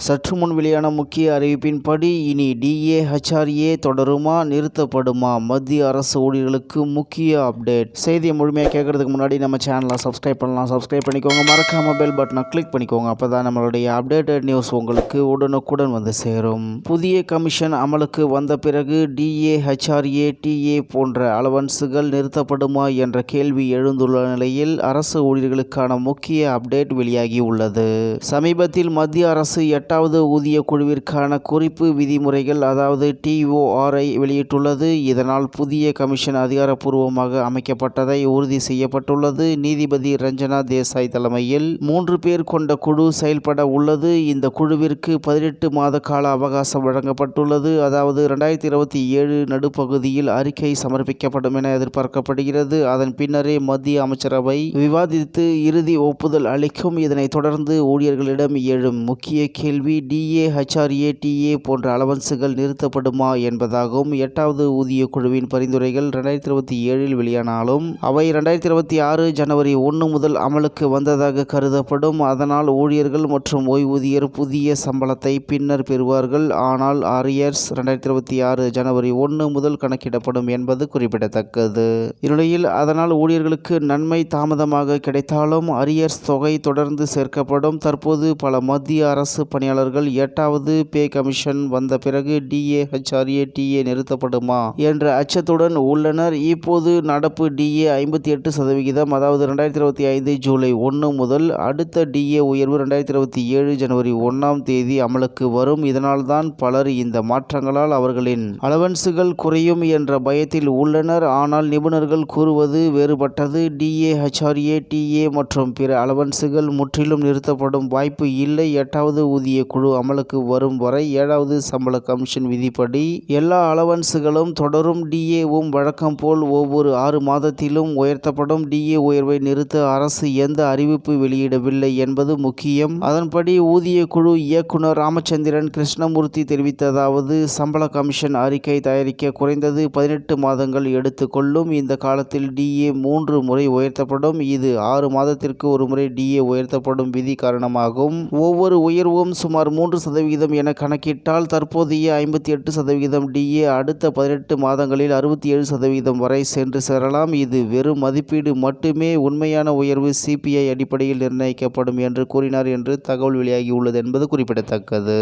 சற்று முன் வெளியான முக்கிய அறிவிப்பின்படி இனி டிஏ ஹெச்ஆர்ஏ தொடருமா நிறுத்தப்படுமா? மத்திய அரசு ஊழியர்களுக்கு முக்கிய அப்டேட். செய்தியை முழுமையாக கேட்கறதுக்கு முன்னாடி நம்ம சேனலை சப்ஸ்கிரைப் பண்ணலாம். சப்ஸ்கிரைப் பண்ணிக்கோங்க. மறக்காம பெல் பட்டனை கிளிக் பண்ணிக்கோங்க. அப்பதான் நம்மளுடைய அப்டேட்டட் நியூஸ் உங்களுக்கு உடனுக்குடன் வந்து சேரும். புதிய கமிஷன் அமலுக்கு வந்த பிறகு டிஏ ஹெச்ஆர்ஏ டிஏ போன்ற அலவன்ஸுகள் நிறுத்தப்படுமா என்ற கேள்வி எழுந்துள்ள நிலையில் அரசு ஊழியர்களுக்கான முக்கிய அப்டேட் வெளியாகி உள்ளது. சமீபத்தில் மத்திய அரசு 8வது ஊதிய குழுவிற்கான குறிப்பு விதிமுறைகள் அதாவது TORஐ வெளியிட்டுள்ளது. இதனால் புதிய கமிஷன் அதிகாரப்பூர்வமாக அமைக்கப்பட்டதை உறுதி செய்யப்பட்டுள்ளது. நீதிபதி ரஞ்சனா தேசாய் தலைமையில் 3 பேர் கொண்ட குழு செயல்பட உள்ளது. இந்த குழுவிற்கு 18 மாத கால அவகாசம் வழங்கப்பட்டுள்ளது. அதாவது 2027 நடுப்பகுதியில் அறிக்கை சமர்ப்பிக்கப்படும் என எதிர்பார்க்கப்படுகிறது. அதன் பின்னரே மத்திய அமைச்சரவை விவாதித்து இறுதி ஒப்புதல் அளிக்கும். இதனைத் தொடர்ந்து ஊழியர்களிடம் எழும் முக்கிய கேள்வி டிஏ ஹெச்ஆர்ஏ டிஏ போன்ற அலவன்ஸுகள் நிறுத்தப்படுமா என்பதாகும். 8வது ஊதிய குழுவின் பரிந்துரைகள் 2027 வெளியானாலும் அவை 2026 ஜனவரி 1 முதல் அமலுக்கு வந்ததாக கருதப்படும். அதனால் ஊழியர்கள் மற்றும் ஓய்வூதியர் புதிய சம்பளத்தை பின்னர் பெறுவார்கள். ஆனால் ஆரியர்ஸ் 2026 ஜனவரி 1 முதல் கணக்கிடப்படும் என்பது குறிப்பிடத்தக்கது. இந்நிலையில் அதனால் ஊழியர்களுக்கு நன்மை தாமதமாக கிடைத்தாலும் அரியர்ஸ் தொகை தொடர்ந்து சேர்க்கப்படும். தற்போது பல மத்திய அரசு பணியாளர்கள் 8வது பே கமிஷன் வந்த பிறகு டிஏ ஹெச்ஆர்ஏ டிஏ நிறுத்தப்படுமா என்ற அச்சத்துடன் உள்ளனர். இப்போது நடப்பு டிஏ 58% அதாவது 2025 ஜூலை 1 முதல் அடுத்த டிஏ உயர்வு 2027 ஜனவரி 1ஆம் தேதி அமலுக்கு வரும். இதனால்தான் பலர் இந்த மாற்றங்களால் அவர்களின் அலவன்ஸுகள் குறையும் என்ற பயத்தில் உள்ளனர். ஆனால் நிபுணர்கள் கூறுவது வேறுபட்டது. டிஏ ஹெச்ஆர்ஏ டிஏ மற்றும் பிற அலவன்ஸுகள் முற்றிலும் நிறுத்தப்படும் வாய்ப்பு இல்லை. 8வது ஊதிய குழு அமலுக்கு வரும் வரை 7வது சம்பள கமிஷன் விதிப்படி எல்லா அலவன்ஸுகளும் தொடரும். டிஏவும் வழக்கம் போல் ஒவ்வொரு 6 மாதத்திலும் உயர்த்தப்படும். டிஏ உயர்வை நிறுத்த அரசு எந்த அறிவிப்பு வெளியிடவில்லை என்பது முக்கியம். அதன்படி ஊதிய குழு இயக்குனர் ராமச்சந்திரன் கிருஷ்ணமூர்த்தி தெரிவித்ததாவது சம்பள கமிஷன் அறிக்கை தயாரிக்க குறைந்தது 18 மாதங்கள் எடுத்துக்கொள்ளும். இந்த காலத்தில் டிஏ 3 முறை உயர்த்தப்படும். இது 6 மாதத்திற்கு ஒரு முறை டிஏ உயர்த்தப்படும் விதி காரணமாகும். ஒவ்வொரு உயர்வும் சுமார் 3% என கணக்கிட்டால் தற்போதைய 58% டிஏ அடுத்த 18 மாதங்களில் 67% வரை சென்று சேரலாம். இது வெறும் மதிப்பீடு மட்டுமே. உண்மையான உயர்வு CPI அடிப்படையில் நிர்ணயிக்கப்படும் என்று கூறினார் என்று தகவல் வெளியாகியுள்ளது என்பது குறிப்பிடத்தக்கது.